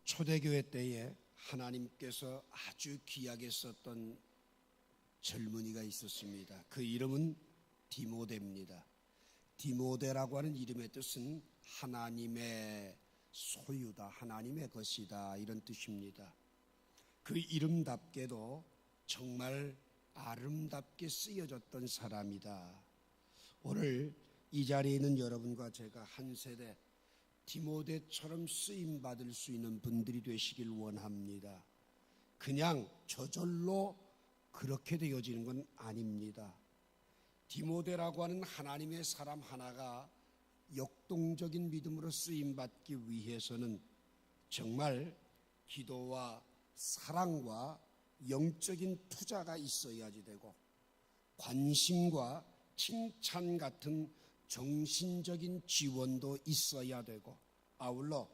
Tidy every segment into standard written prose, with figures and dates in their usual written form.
초대교회 때에 하나님께서 아주 귀하게 썼던 젊은이가 있었습니다. 그 이름은 디모데입니다. 디모데라고 하는 이름의 뜻은 하나님의 소유다, 하나님의 것이다, 이런 뜻입니다. 그 이름답게도 정말 아름답게 쓰여졌던 사람이다. 오늘 이 자리에 있는 여러분과 제가 한 세대 디모데처럼 쓰임받을 수 있는 분들이 되시길 원합니다. 그냥 저절로 그렇게 되어지는 건 아닙니다. 디모데라고 하는 하나님의 사람 하나가 역동적인 믿음으로 쓰임받기 위해서는 정말 기도와 사랑과 영적인 투자가 있어야지 되고, 관심과 칭찬 같은 정신적인 지원도 있어야 되고, 아울러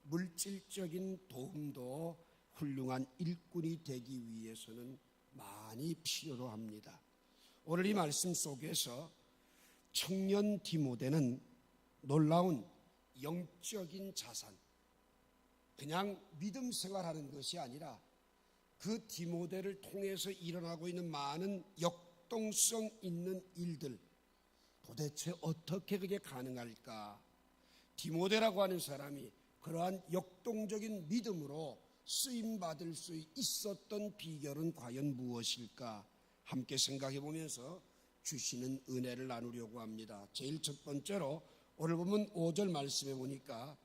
물질적인 도움도 훌륭한 일꾼이 되기 위해서는 많이 필요로 합니다. 오늘 이 말씀 속에서 청년 디모데는 놀라운 영적인 자산, 그냥 믿음 생활하는 것이 아니라 그 디모데를 통해서 일어나고 있는 많은 역동성 있는 일들, 도대체 어떻게 그게 가능할까? 디모데라고 하는 사람이 그러한 역동적인 믿음으로 쓰임받을 수 있었던 비결은 과연 무엇일까? 함께 생각해 보면서 주시는 은혜를 나누려고 합니다. 제일 첫 번째로 오늘 보면 5절 말씀에 보니까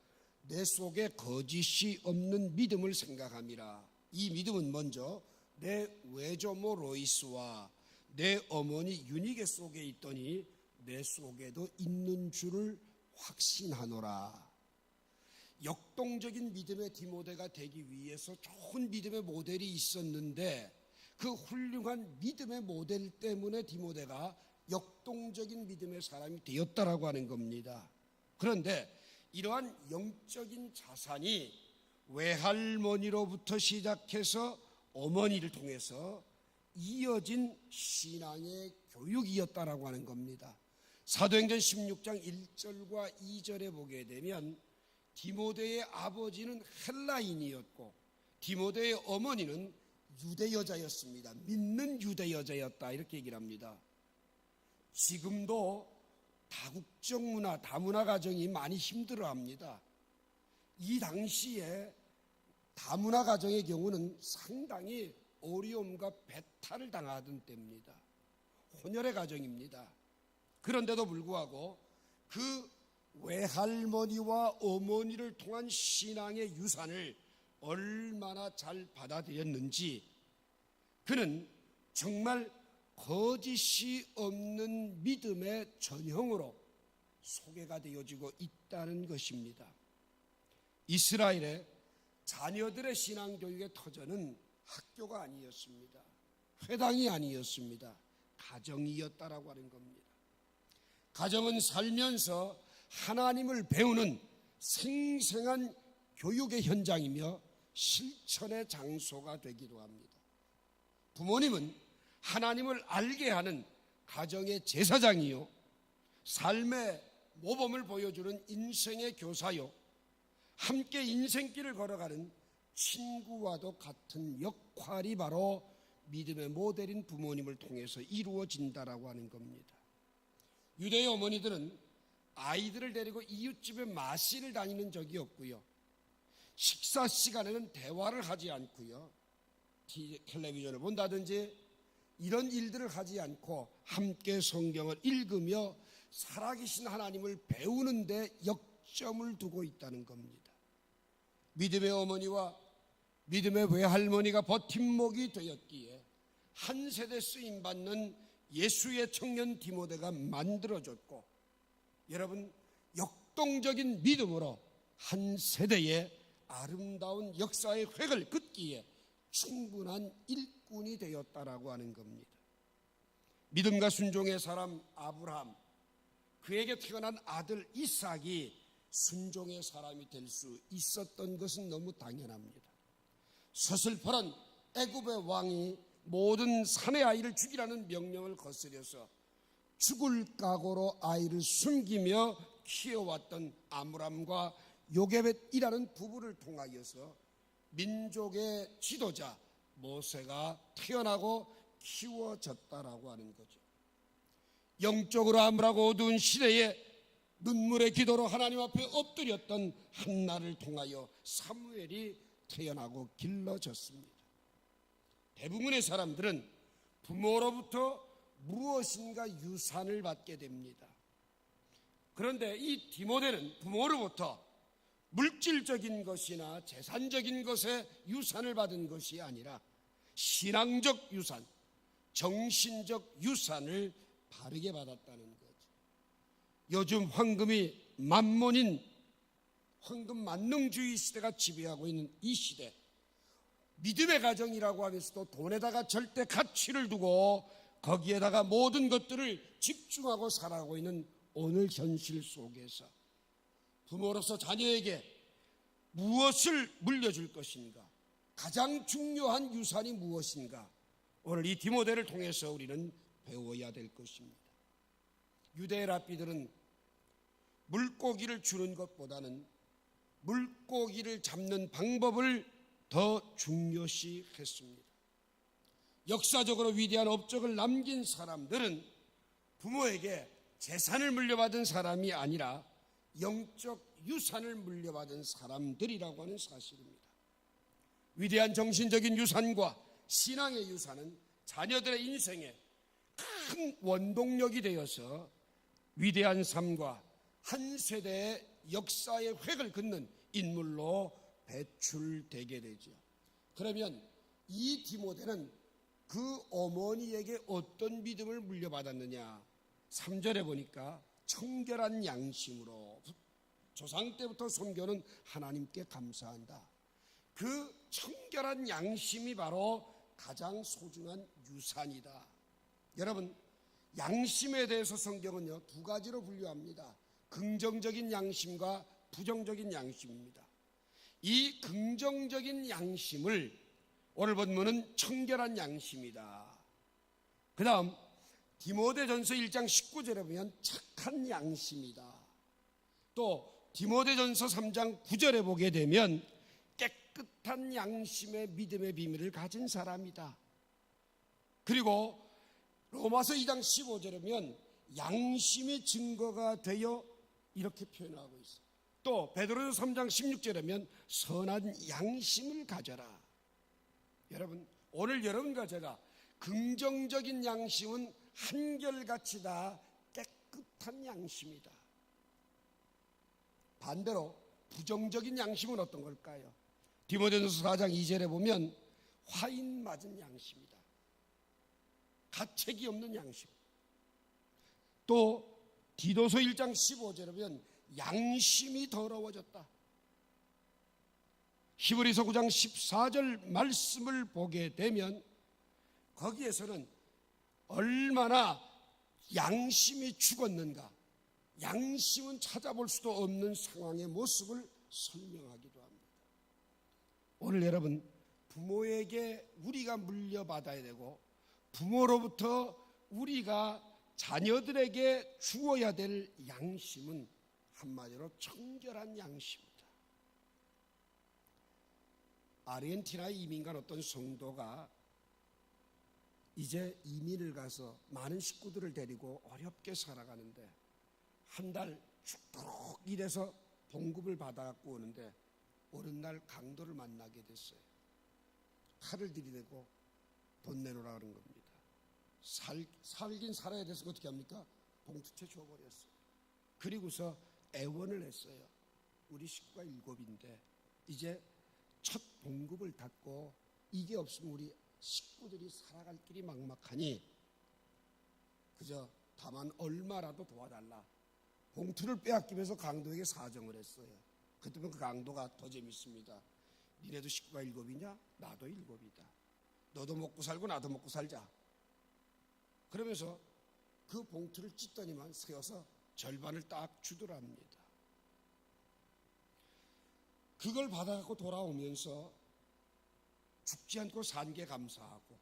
내 속에 거짓이 없는 믿음을 생각함이라. 이 믿음은 먼저 내 외조모 로이스와 내 어머니 유니게 속에 있더니 내 속에도 있는 줄을 확신하노라. 역동적인 믿음의 디모데가 되기 위해서 좋은 믿음의 모델이 있었는데, 그 훌륭한 믿음의 모델 때문에 디모데가 역동적인 믿음의 사람이 되었다라고 하는 겁니다. 그런데 이러한 영적인 자산이 외할머니로부터 시작해서 어머니를 통해서 이어진 신앙의 교육이었다라고 하는 겁니다. 사도행전 16장 1절과 2절에 보게 되면 디모데의 아버지는 헬라인이었고 디모데의 어머니는 유대 여자였습니다. 믿는 유대 여자였다, 이렇게 얘기를 합니다. 지금도 다국적 문화, 다문화 가정이 많이 힘들어합니다. 이 당시에 다문화 가정의 경우는 상당히 어려움과 배탈을 당하던 때입니다. 혼혈의 가정입니다. 그런데도 불구하고 그 외할머니와 어머니를 통한 신앙의 유산을 얼마나 잘 받아들였는지, 그는 정말 거짓이 없는 믿음의 전형으로 소개가 되어지고 있다는 것입니다. 이스라엘의 자녀들의 신앙교육의 터전은 학교가 아니었습니다. 회당이 아니었습니다. 가정이었다라고 하는 겁니다. 가정은 살면서 하나님을 배우는 생생한 교육의 현장이며 실천의 장소가 되기도 합니다. 부모님은 하나님을 알게 하는 가정의 제사장이요, 삶의 모범을 보여주는 인생의 교사요, 함께 인생길을 걸어가는 친구와도 같은 역할이 바로 믿음의 모델인 부모님을 통해서 이루어진다라고 하는 겁니다. 유대의 어머니들은 아이들을 데리고 이웃집에 마실을 다니는 적이 없고요, 식사 시간에는 대화를 하지 않고요, 텔레비전을 본다든지 이런 일들을 하지 않고 함께 성경을 읽으며 살아계신 하나님을 배우는 데 역점을 두고 있다는 겁니다. 믿음의 어머니와 믿음의 외할머니가 버팀목이 되었기에 한 세대 쓰임받는 예수의 청년 디모데가 만들어졌고, 여러분, 역동적인 믿음으로 한 세대의 아름다운 역사의 획을 긋기에 충분한 일꾼이 되었다라고 하는 겁니다. 믿음과 순종의 사람 아브라함, 그에게 태어난 아들 이삭이 순종의 사람이 될 수 있었던 것은 너무 당연합니다. 서슬퍼런 애굽의 왕이 모든 사내 아이를 죽이라는 명령을 거스려서 죽을 각오로 아이를 숨기며 키워왔던 아므람과 요게벳이라는 부부를 통하여서 민족의 지도자 모세가 태어나고 키워졌다라고 하는 거죠. 영적으로 암울하고 어두운 시대에 눈물의 기도로 하나님 앞에 엎드렸던 한나를 통하여 사무엘이 태어나고 길러졌습니다. 대부분의 사람들은 부모로부터 무엇인가 유산을 받게 됩니다. 그런데 이 디모데는 부모로부터 물질적인 것이나 재산적인 것에 유산을 받은 것이 아니라 신앙적 유산, 정신적 유산을 바르게 받았다는 거죠. 요즘 황금이 만몬인 황금 만능주의 시대가 지배하고 있는 이 시대, 믿음의 가정이라고 하면서도 돈에다가 절대 가치를 두고 거기에다가 모든 것들을 집중하고 살아가고 있는 오늘 현실 속에서 부모로서 자녀에게 무엇을 물려줄 것인가, 가장 중요한 유산이 무엇인가, 오늘 이 디모데를 통해서 우리는 배워야 될 것입니다. 유대 랍비들은 물고기를 주는 것보다는 물고기를 잡는 방법을 더 중요시 했습니다. 역사적으로 위대한 업적을 남긴 사람들은 부모에게 재산을 물려받은 사람이 아니라 영적 유산을 물려받은 사람들이라고 하는 사실입니다. 위대한 정신적인 유산과 신앙의 유산은 자녀들의 인생에 큰 원동력이 되어서 위대한 삶과 한 세대의 역사의 획을 긋는 인물로 배출되게 되죠. 그러면 이 디모데는 그 어머니에게 어떤 믿음을 물려받았느냐? 3절에 보니까 청결한 양심으로 조상 때부터 섬겨는 하나님께 감사한다. 그 청결한 양심이 바로 가장 소중한 유산이다. 여러분, 양심에 대해서 성경은요 2가지로 분류합니다. 긍정적인 양심과 부정적인 양심입니다. 이 긍정적인 양심을 오늘 본문은 청결한 양심이다. 그 다음 디모데전서 1장 19절에 보면 착한 양심이다. 또 디모데전서 3장 9절에 보게 되면 깨끗한 양심의 믿음의 비밀을 가진 사람이다. 그리고 로마서 2장 15절에 보면 양심이 증거가 되어 이렇게 표현하고 있어요. 또 베드로서 3장 16절에 보면 선한 양심을 가져라. 여러분, 오늘 여러분과 제가 긍정적인 양심은 한결같이 다 깨끗한 양심이다. 반대로 부정적인 양심은 어떤 걸까요? 디모데전서 4장 2절에 보면 화인 맞은 양심이다. 가책이 없는 양심. 또 디도서 1장 15절에 보면 양심이 더러워졌다. 히브리서 9장 14절 말씀을 보게 되면 거기에서는 얼마나 양심이 죽었는가, 양심은 찾아볼 수도 없는 상황의 모습을 설명하기도 합니다. 오늘 여러분, 부모에게 우리가 물려받아야 되고 부모로부터 우리가 자녀들에게 주어야 될 양심은 한마디로 청결한 양심이다. 아르헨티나에 이민 간 어떤 성도가 이제 이민을 가서 많은 식구들을 데리고 어렵게 살아가는데 한 달 죽도록 일해서 봉급을 받아갖고 오는데 어느 날 강도를 만나게 됐어요. 칼을 들이대고 돈 내놓으라 그런 겁니다. 살긴 살아야 돼서 어떻게 합니까? 봉투채 줘버렸어요. 그리고서 애원을 했어요. 우리 식구가 7인데 이제 첫 봉급을 닫고 이게 없으면 우리 식구들이 살아갈 길이 막막하니 그저 다만 얼마라도 도와달라. 봉투를 빼앗기면서 강도에게 사정을 했어요. 그때면 그 강도가 더 재밌습니다. 니네도 식구가 7이냐? 나도 7이다. 너도 먹고 살고 나도 먹고 살자. 그러면서 그 봉투를 찢더니만 세워서 절반을 딱 주더랍니다. 그걸 받아갖고 돌아오면서 죽지 않고 산 게 감사하고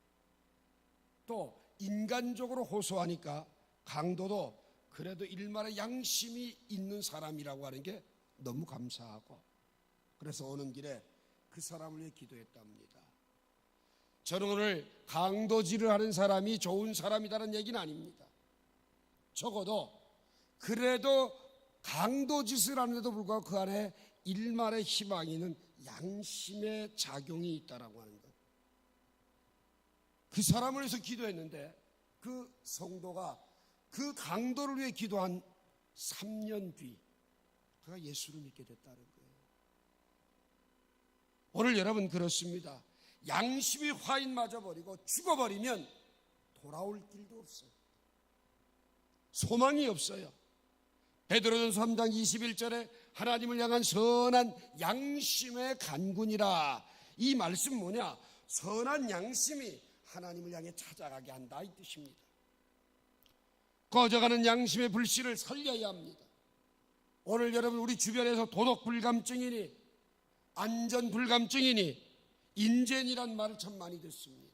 또 인간적으로 호소하니까 강도도 그래도 일말의 양심이 있는 사람이라고 하는 게 너무 감사하고 그래서 오는 길에 그 사람을 위해 기도했답니다. 저는 오늘 강도질을 하는 사람이 좋은 사람이라는 얘기는 아닙니다. 적어도 그래도 강도짓을 하는데도 불구하고 그 안에 일말의 희망이 있는 양심의 작용이 있다라고 하는 것. 그 사람을 위해서 기도했는데 그 성도가 그 강도를 위해 기도한 3년 뒤 그가 예수를 믿게 됐다는 거예요. 오늘 여러분 그렇습니다. 양심이 화인마저 버리고 죽어버리면 돌아올 길도 없어요. 소망이 없어요. 베드로전서 3장 21절에 하나님을 향한 선한 양심의 간군이라, 이 말씀 뭐냐? 선한 양심이 하나님을 향해 찾아가게 한다, 이 뜻입니다. 꺼져가는 양심의 불씨를 살려야 합니다. 오늘 여러분 우리 주변에서 도덕 불감증이니 안전 불감증이니 인젠이란 말을 참 많이 듣습니다.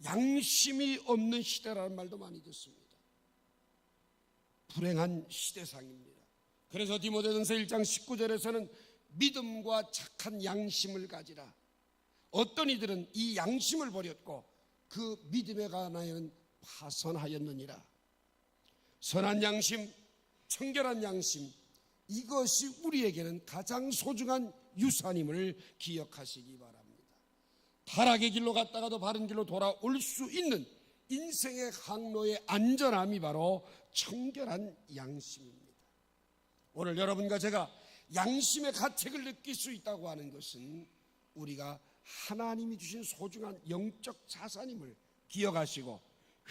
양심이 없는 시대라는 말도 많이 듣습니다. 불행한 시대상입니다. 그래서 디모데전서 1장 19절에서는 믿음과 착한 양심을 가지라. 어떤 이들은 이 양심을 버렸고 그 믿음에 관하여는 파선하였느니라. 선한 양심, 청결한 양심, 이것이 우리에게는 가장 소중한 유산임을 기억하시기 바랍니다. 타락의 길로 갔다가도 바른 길로 돌아올 수 있는 인생의 항로의 안전함이 바로 청결한 양심입니다. 오늘 여러분과 제가 양심의 가책을 느낄 수 있다고 하는 것은 우리가 하나님이 주신 소중한 영적 자산임을 기억하시고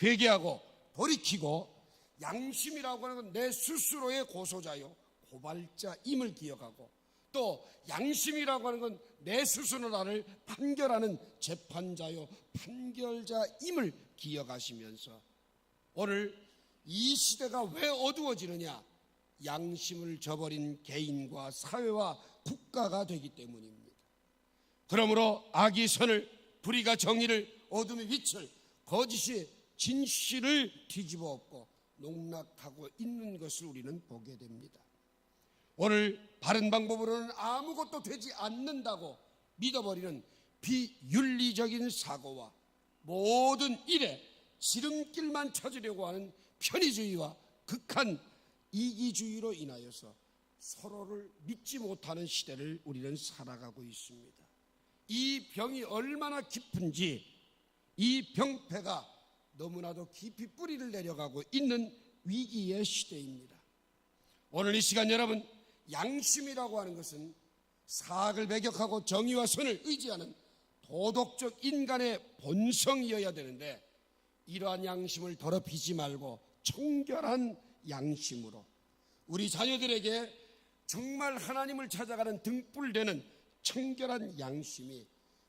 회개하고 돌이키고, 양심이라고 하는 건 내 스스로의 고소자요 고발자임을 기억하고, 또 양심이라고 하는 건 내 스스로 나를 판결하는 재판자요 판결자임을 기억하시면서, 오늘 이 시대가 왜 어두워지느냐? 양심을 저버린 개인과 사회와 국가가 되기 때문입니다. 그러므로 악이 선을, 불의가 정의를, 어둠이 빛을, 거짓이 진실을 뒤집어 엎고 농락하고 있는 것을 우리는 보게 됩니다. 오늘 바른 방법으로는 아무것도 되지 않는다고 믿어버리는 비윤리적인 사고와 모든 일에 지름길만 찾으려고 하는 편의주의와 극한 이기주의로 인하여서 서로를 믿지 못하는 시대를 우리는 살아가고 있습니다. 이 병이 얼마나 깊은지, 이 병폐가 너무나도 깊이 뿌리를 내려가고 있는 위기의 시대입니다. 오늘 이 시간 여러분, 양심이라고 하는 것은 사악을 배격하고 정의와 선을 의지하는 도덕적 인간의 본성이어야 되는데, 이러한 양심을 더럽히지 말고 청결한 양심으로 우리 자녀들에게 정말 하나님을 찾아가는 등불되는 청결한 양심이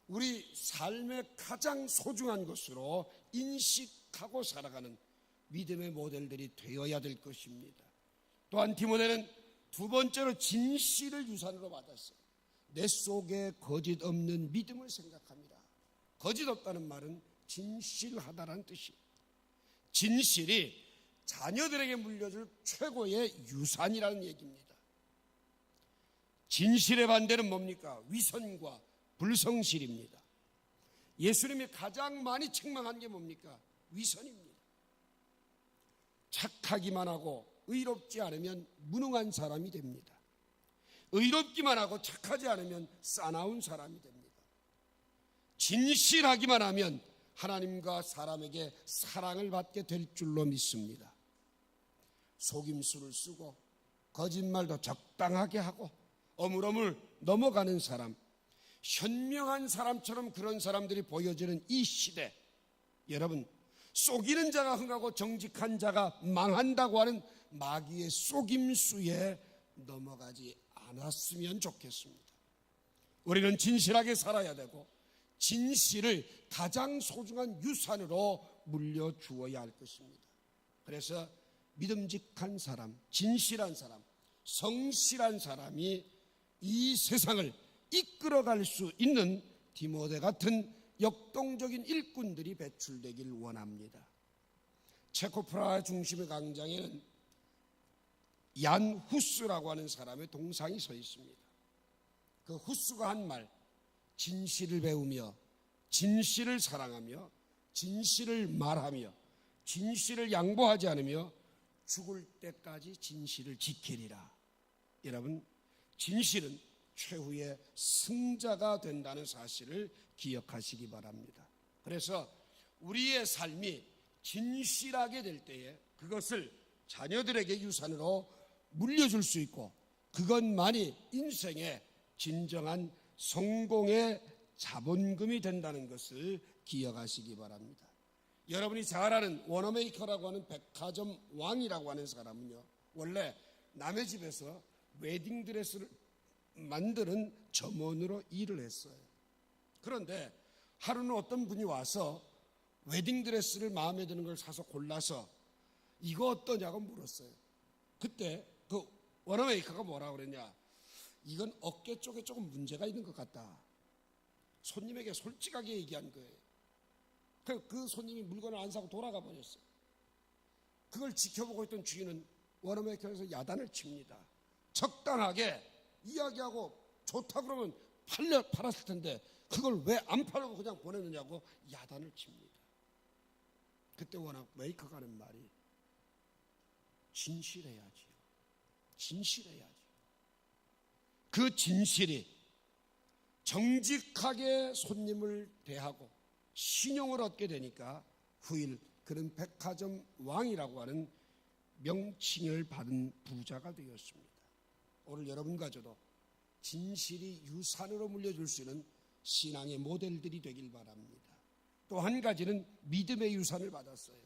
우리 삶의 가장 소중한 것으로 인식하고 살아가는 믿음의 모델들이 되어야 될 것입니다. 또한 디모데는 두 번째로 진실을 유산으로 받았어요. 내 속에 거짓 없는 믿음을 생각합니다. 거짓 없다는 말은 진실하다라는 뜻이에요. 진실이 자녀들에게 물려줄 최고의 유산이라는 얘기입니다. 진실의 반대는 뭡니까? 위선과 불성실입니다. 예수님이 가장 많이 책망한 게 뭡니까? 위선입니다. 착하기만 하고 의롭지 않으면 무능한 사람이 됩니다. 의롭기만 하고 착하지 않으면 싸나운 사람이 됩니다. 진실하기만 하면 하나님과 사람에게 사랑을 받게 될 줄로 믿습니다. 속임수를 쓰고 거짓말도 적당하게 하고 어물어물 넘어가는 사람, 현명한 사람처럼 그런 사람들이 보여지는 이 시대, 여러분, 속이는 자가 흥하고 정직한 자가 망한다고 하는 마귀의 속임수에 넘어가지 않았으면 좋겠습니다. 우리는 진실하게 살아야 되고 진실을 가장 소중한 유산으로 물려주어야 할 것입니다. 그래서 믿음직한 사람, 진실한 사람, 성실한 사람이 이 세상을 이끌어갈 수 있는 디모데 같은 역동적인 일꾼들이 배출되길 원합니다. 체코프라하 중심의 광장에는 얀 후스라고 하는 사람의 동상이 서 있습니다. 그 후스가 한 말, 진실을 배우며 진실을 사랑하며 진실을 말하며 진실을 양보하지 않으며 죽을 때까지 진실을 지키리라. 여러분, 진실은 최후의 승자가 된다는 사실을 기억하시기 바랍니다. 그래서 우리의 삶이 진실하게 될 때에 그것을 자녀들에게 유산으로 물려줄 수 있고, 그것만이 인생의 진정한 성공의 자본금이 된다는 것을 기억하시기 바랍니다. 여러분이 잘 아는 워너메이커라고 하는 백화점 왕이라고 하는 사람은요, 원래 남의 집에서 웨딩드레스를 만드는 점원으로 일을 했어요. 그런데 하루는 어떤 분이 와서 웨딩드레스를 마음에 드는 걸 사서 골라서 이거 어떠냐고 물었어요. 그때 그 워너메이커가 뭐라고 그랬냐, 이건 어깨 쪽에 조금 문제가 있는 것 같다. 손님에게 솔직하게 얘기한 거예요. 그 손님이 물건을 안 사고 돌아가 버렸어요. 그걸 지켜보고 있던 주인은 워너메이커에서 야단을 칩니다. 적당하게 이야기하고 좋다 그러면 팔았을 텐데 그걸 왜 안 팔고 그냥 보내느냐고 야단을 칩니다. 그때 워너메이커가 하는 말이, 진실해야지요. 진실해야지. 그 진실이 정직하게 손님을 대하고 신용을 얻게 되니까 후일 그는 백화점 왕이라고 하는 명칭을 받은 부자가 되었습니다. 오늘 여러분과 저도 진실이 유산으로 물려줄 수 있는 신앙의 모델들이 되길 바랍니다. 또 한 가지는 믿음의 유산을 받았어요.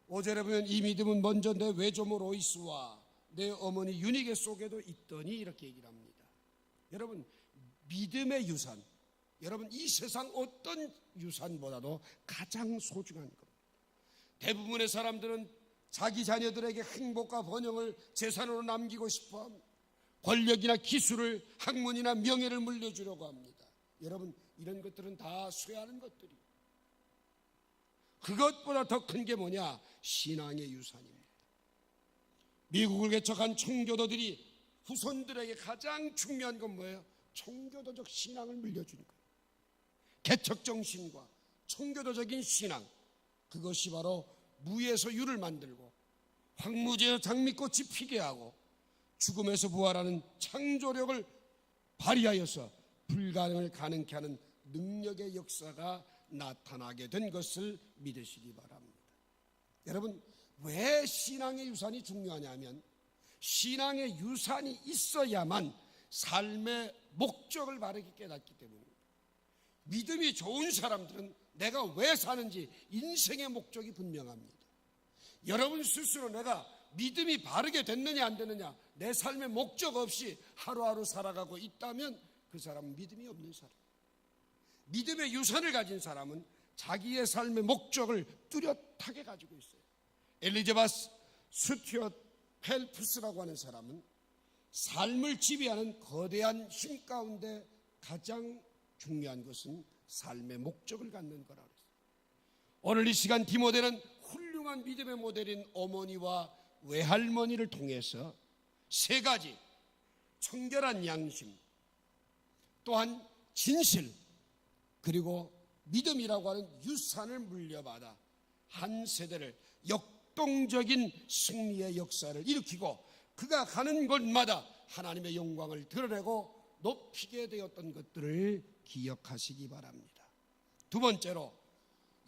5절에 보면 이 믿음은 먼저 내 외조모 로이스와 내 어머니 유니게 속에도 있더니 이렇게 얘기를 합니다. 여러분, 믿음의 유산, 여러분 이 세상 어떤 유산보다도 가장 소중한 겁니다. 대부분의 사람들은 자기 자녀들에게 행복과 번영을 재산으로 남기고 싶어합니다. 권력이나 기술을, 학문이나 명예를 물려주려고 합니다. 여러분, 이런 것들은 다 쇠하는 것들이에요. 그것보다 더 큰 게 뭐냐? 신앙의 유산입니다. 미국을 개척한 총교도들이 후손들에게 가장 중요한 건 뭐예요? 총교도적 신앙을 물려주는 거예요. 개척 정신과 총교도적인 신앙, 그것이 바로 무에서 유를 만들고 황무지에서 장미꽃이 피게 하고 죽음에서 부활하는 창조력을 발휘하여서 불가능을 가능케 하는 능력의 역사가 나타나게 된 것을 믿으시기 바랍니다. 여러분, 왜 신앙의 유산이 중요하냐면 신앙의 유산이 있어야만 삶의 목적을 바르게 깨닫기 때문입니다. 믿음이 좋은 사람들은 내가 왜 사는지 인생의 목적이 분명합니다. 여러분 스스로 내가 믿음이 바르게 됐느냐 안 되느냐, 내 삶의 목적 없이 하루하루 살아가고 있다면 그 사람은 믿음이 없는 사람. 믿음의 유산을 가진 사람은 자기의 삶의 목적을 뚜렷하게 가지고 있어요. 엘리자베스 스튜어트 펠프스라고 하는 사람은 삶을 지배하는 거대한 힘 가운데 가장 중요한 것은 삶의 목적을 갖는 거라고 했어요. 오늘 이 시간 디모데는 훌륭한 믿음의 모델인 어머니와 외할머니를 통해서 세 가지, 청결한 양심, 또한 진실, 그리고 믿음이라고 하는 유산을 물려받아 한 세대를 역동적인 승리의 역사를 일으키고 그가 가는 곳마다 하나님의 영광을 드러내고 높이게 되었던 것들을 기억하시기 바랍니다. 두 번째로,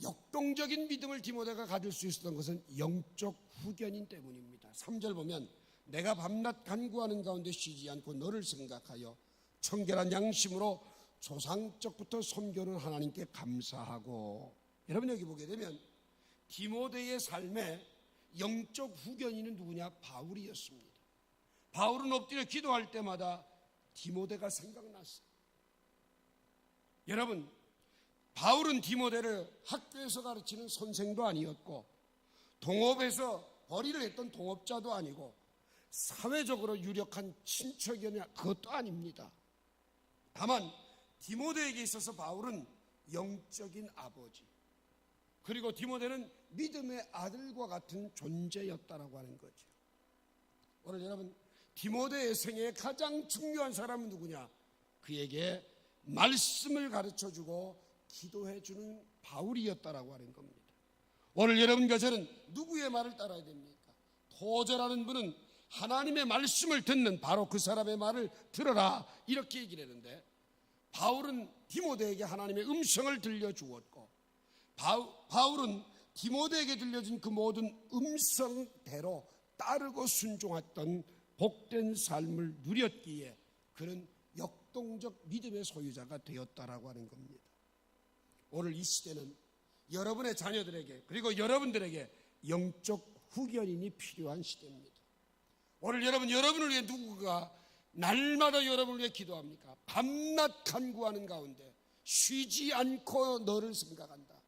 역동적인 믿음을 디모데가 가질 수 있었던 것은 영적 후견인 때문입니다. 3절 보면 내가 밤낮 간구하는 가운데 쉬지 않고 너를 생각하여 청결한 양심으로 조상적부터 섬겨는 하나님께 감사하고. 여러분, 여기 보게 되면 디모데의 삶에 영적 후견인은 누구냐? 바울이었습니다. 바울은 엎드려 기도할 때마다 디모데가 생각났어요. 여러분, 바울은 디모데를 학교에서 가르치는 선생도 아니었고 동업에서 벌이를 했던 동업자도 아니고 사회적으로 유력한 친척이냐, 그것도 아닙니다. 다만 디모데에게 있어서 바울은 영적인 아버지, 그리고 디모데는 믿음의 아들과 같은 존재였다라고 하는 거죠. 오늘 여러분, 디모데의 생애에 가장 중요한 사람은 누구냐? 그에게 말씀을 가르쳐주고 기도해주는 바울이었다라고 하는 겁니다. 오늘 여러분과 저는 누구의 말을 따라야 됩니까? 토저라는 분은 하나님의 말씀을 듣는 바로 그 사람의 말을 들어라 이렇게 얘기를 했는데, 바울은 디모데에게 하나님의 음성을 들려주었고, 바울은 디모데에게 들려준 그 모든 음성대로 따르고 순종했던 복된 삶을 누렸기에 그는 역동적 믿음의 소유자가 되었다라고 하는 겁니다. 오늘 이 시대는 여러분의 자녀들에게, 그리고 여러분들에게 영적 후견인이 필요한 시대입니다. 오늘 여러분을 위해 누구가 날마다 여러분을 위해 기도합니까? 밤낮 간구하는 가운데 쉬지 않고 너를 생각한다.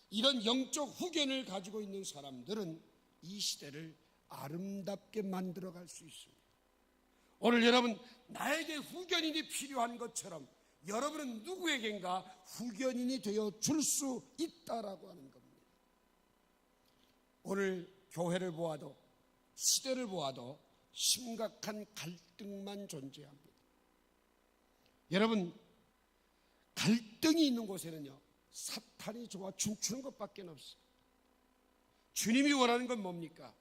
이런 영적 후견을 가지고 있는 사람들은 이 시대를 아름답게 만들어갈 수 있습니다. 오늘 여러분, 나에게 후견인이 필요한 것처럼 여러분은 누구에겐가 후견인이 되어 줄 수 있다라고 하는 겁니다. 오늘 교회를 보아도 시대를 보아도 심각한 갈등만 존재합니다. 여러분, 갈등이 있는 곳에는요, 사탄이 좋아 춤추는 것밖에 없어요. 주님이 원하는 건 뭡니까?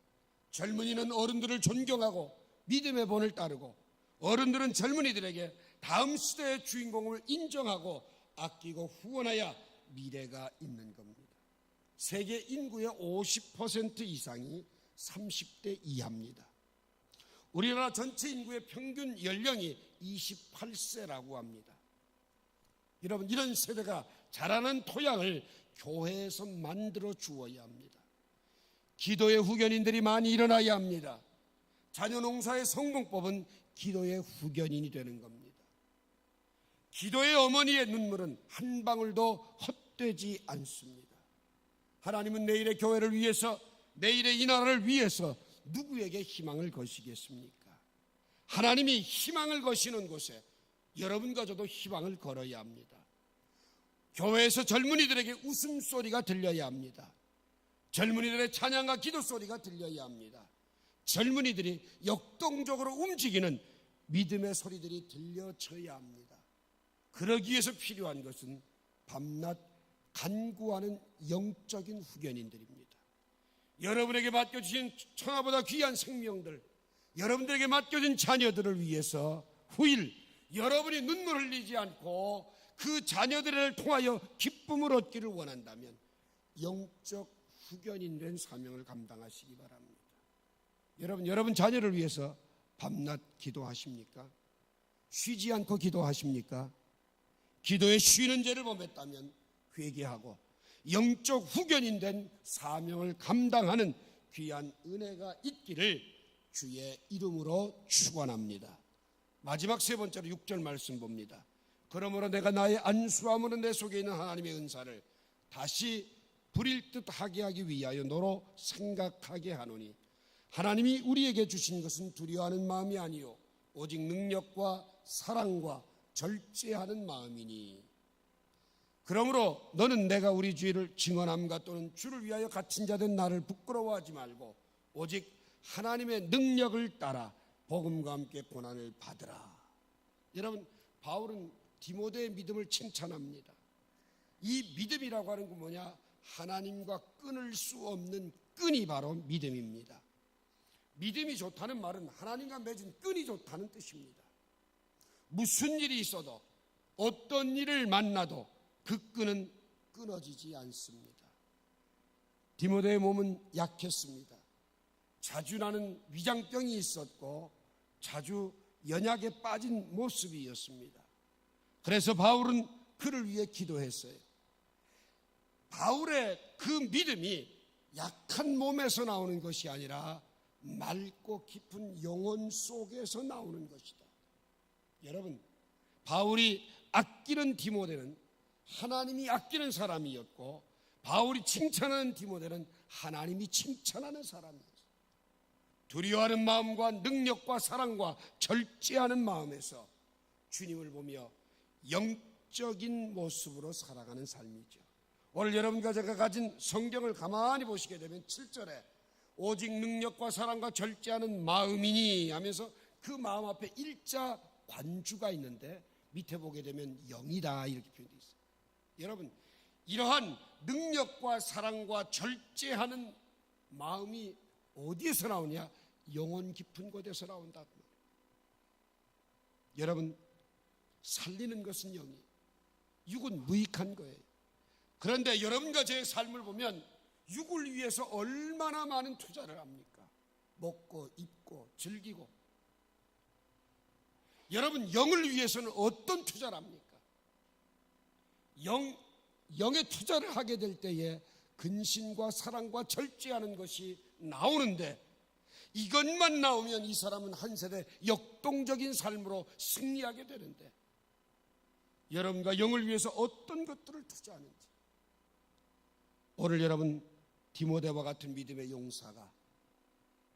젊은이는 어른들을 존경하고 믿음의 본을 따르고, 어른들은 젊은이들에게 다음 시대의 주인공을 인정하고 아끼고 후원하여 미래가 있는 겁니다. 세계 인구의 50% 이상이 30대 이하입니다. 우리나라 전체 인구의 평균 연령이 28세라고 합니다. 여러분, 이런 세대가 자라는 토양을 교회에서 만들어 주어야 합니다. 기도의 후견인들이 많이 일어나야 합니다. 자녀 농사의 성공법은 기도의 후견인이 되는 겁니다. 기도의 어머니의 눈물은 한 방울도 헛되지 않습니다. 하나님은 내일의 교회를 위해서, 내일의 이 나라를 위해서 누구에게 희망을 거시겠습니까? 하나님이 희망을 거시는 곳에 여러분과 저도 희망을 걸어야 합니다. 교회에서 젊은이들에게 웃음소리가 들려야 합니다. 젊은이들의 찬양과 기도소리가 들려야 합니다. 젊은이들이 역동적으로 움직이는 믿음의 소리들이 들려져야 합니다. 그러기 위해서 필요한 것은 밤낮 간구하는 영적인 후견인들입니다. 여러분에게 맡겨주신 천하보다 귀한 생명들, 여러분들에게 맡겨진 자녀들을 위해서 후일 여러분이 눈물 흘리지 않고 그 자녀들을 통하여 기쁨을 얻기를 원한다면 영적 후견인 된 사명을 감당하시기 바랍니다. 여러분 자녀를 위해서 밤낮 기도하십니까? 쉬지 않고 기도하십니까? 기도에 쉬는 죄를 범했다면 회개하고 영적 후견인 된 사명을 감당하는 귀한 은혜가 있기를 주의 이름으로 축원합니다. 마지막 세 번째로 6절 말씀 봅니다. 그러므로 내가 나의 안수함으로 내 속에 있는 하나님의 은사를 다시 부릴 듯 하게 하기 위하여 너로 생각하게 하노니, 하나님이 우리에게 주신 것은 두려워하는 마음이 아니요 오직 능력과 사랑과 절제하는 마음이니, 그러므로 너는 내가 우리 주를 증언함과 또는 주를 위하여 갇힌 자 된 나를 부끄러워하지 말고 오직 하나님의 능력을 따라 복음과 함께 고난을 받으라. 여러분, 바울은 디모데의 믿음을 칭찬합니다. 이 믿음이라고 하는 건 뭐냐? 하나님과 끊을 수 없는 끈이 바로 믿음입니다. 믿음이 좋다는 말은 하나님과 맺은 끈이 좋다는 뜻입니다. 무슨 일이 있어도, 어떤 일을 만나도 그 끈은 끊어지지 않습니다. 디모데의 몸은 약했습니다. 자주 나는 위장병이 있었고 자주 연약에 빠진 모습이었습니다. 그래서 바울은 그를 위해 기도했어요. 바울의 그 믿음이 약한 몸에서 나오는 것이 아니라 맑고 깊은 영혼 속에서 나오는 것이다. 여러분, 바울이 아끼는 디모데는 하나님이 아끼는 사람이었고, 바울이 칭찬하는 디모데는 하나님이 칭찬하는 사람이었어요. 두려워하는 마음과 능력과 사랑과 절제하는 마음에서 주님을 보며 영적인 모습으로 살아가는 삶이죠. 오늘 여러분과 제가 가진 성경을 가만히 보시게 되면 7절에 오직 능력과 사랑과 절제하는 마음이니 하면서 그 마음 앞에 일자 관주가 있는데, 밑에 보게 되면 영이다 이렇게 표현되어 있어요. 여러분, 이러한 능력과 사랑과 절제하는 마음이 어디에서 나오냐? 영혼 깊은 곳에서 나온다. 여러분, 살리는 것은 영이, 육은 무익한 거예요. 그런데 여러분과 제 삶을 보면 육을 위해서 얼마나 많은 투자를 합니까? 먹고 입고 즐기고. 여러분, 영을 위해서는 어떤 투자를 합니까? 영에 투자를 하게 될 때에 근신과 사랑과 절제하는 것이 나오는데, 이것만 나오면 이 사람은 한 세대 역동적인 삶으로 승리하게 되는데, 여러분과 영을 위해서 어떤 것들을 투자하는지, 오늘 여러분 디모데와 같은 믿음의 용사가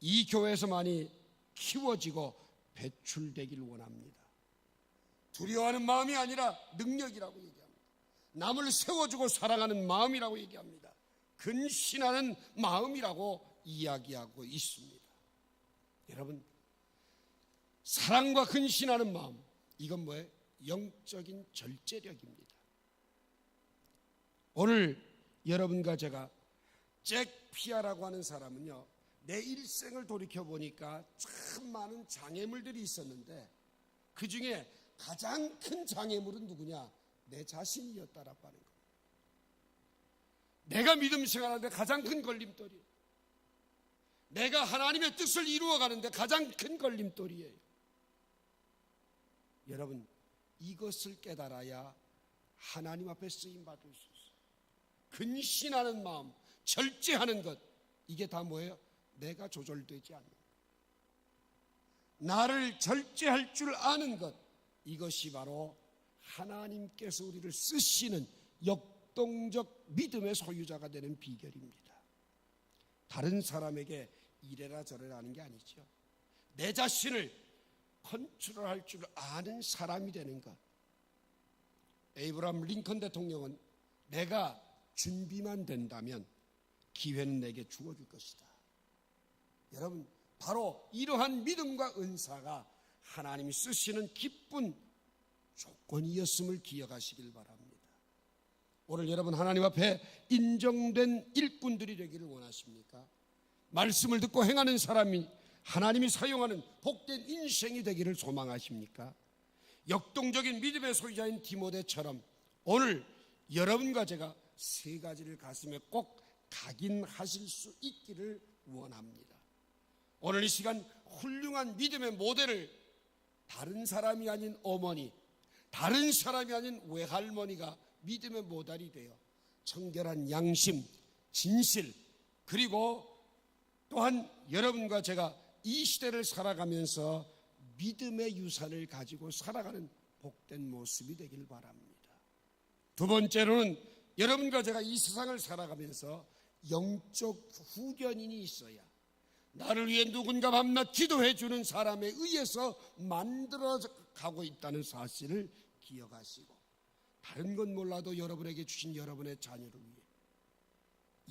이 교회에서 많이 키워지고 배출되길 원합니다. 두려워하는 마음이 아니라 능력이라고 얘기합니다. 남을 세워주고 사랑하는 마음이라고 얘기합니다. 근신하는 마음이라고 이야기하고 있습니다. 여러분, 사랑과 근신하는 마음, 이건 뭐예요? 영적인 절제력입니다. 오늘 여러분과 제가 잭 피아라고 하는 사람은요, 내 일생을 돌이켜보니까 참 많은 장애물들이 있었는데 그 중에 가장 큰 장애물은 누구냐? 내 자신이었다라고 하는 겁니다. 내가 믿음 생활하는데 가장 큰 걸림돌이에요. 내가 하나님의 뜻을 이루어가는데 가장 큰 걸림돌이에요. 여러분, 이것을 깨달아야 하나님 앞에 쓰임받을 수 있어요. 근신하는 마음, 절제하는 것, 이게 다 뭐예요? 내가 조절되지 않는 것. 나를 절제할 줄 아는 것, 이것이 바로 하나님께서 우리를 쓰시는 역동적 믿음의 소유자가 되는 비결입니다. 다른 사람에게 이래라 저래라 하는 게 아니죠. 내 자신을 컨트롤할 줄 아는 사람이 되는 것. 에이브라함 링컨 대통령은 내가 준비만 된다면 기회는 내게 주어질 것이다. 여러분, 바로 이러한 믿음과 은사가 하나님이 쓰시는 기쁜 조건이었음을 기억하시길 바랍니다. 오늘 여러분 하나님 앞에 인정된 일꾼들이 되기를 원하십니까? 말씀을 듣고 행하는 사람이 하나님이 사용하는 복된 인생이 되기를 소망하십니까? 역동적인 믿음의 소유자인 디모데처럼 오늘 여러분과 제가 세 가지를 가슴에 꼭 각인하실 수 있기를 원합니다. 오늘 이 시간 훌륭한 믿음의 모델을 다른 사람이 아닌 어머니, 다른 사람이 아닌 외할머니가 믿음의 모델이 되어 청결한 양심, 진실, 그리고 또한 여러분과 제가 이 시대를 살아가면서 믿음의 유산을 가지고 살아가는 복된 모습이 되길 바랍니다. 두 번째로는 여러분과 제가 이 세상을 살아가면서 영적 후견인이 있어야, 나를 위해 누군가 밤낮 기도해 주는 사람에 의해서 만들어가고 있다는 사실을 기억하시고, 다른 건 몰라도 여러분에게 주신 여러분의 자녀를 위해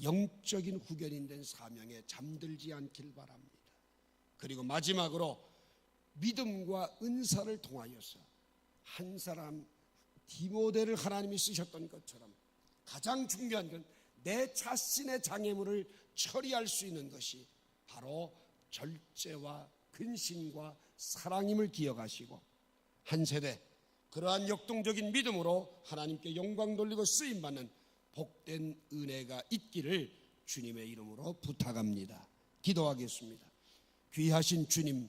영적인 후견인 된 사명에 잠들지 않길 바랍니다. 그리고 마지막으로 믿음과 은사를 통하여서 한 사람 디모데를 하나님이 쓰셨던 것처럼 가장 중요한 건 내 자신의 장애물을 처리할 수 있는 것이 바로 절제와 근신과 사랑임을 기억하시고, 한 세대 그러한 역동적인 믿음으로 하나님께 영광 돌리고 쓰임받는 복된 은혜가 있기를 주님의 이름으로 부탁합니다. 기도하겠습니다. 귀하신 주님,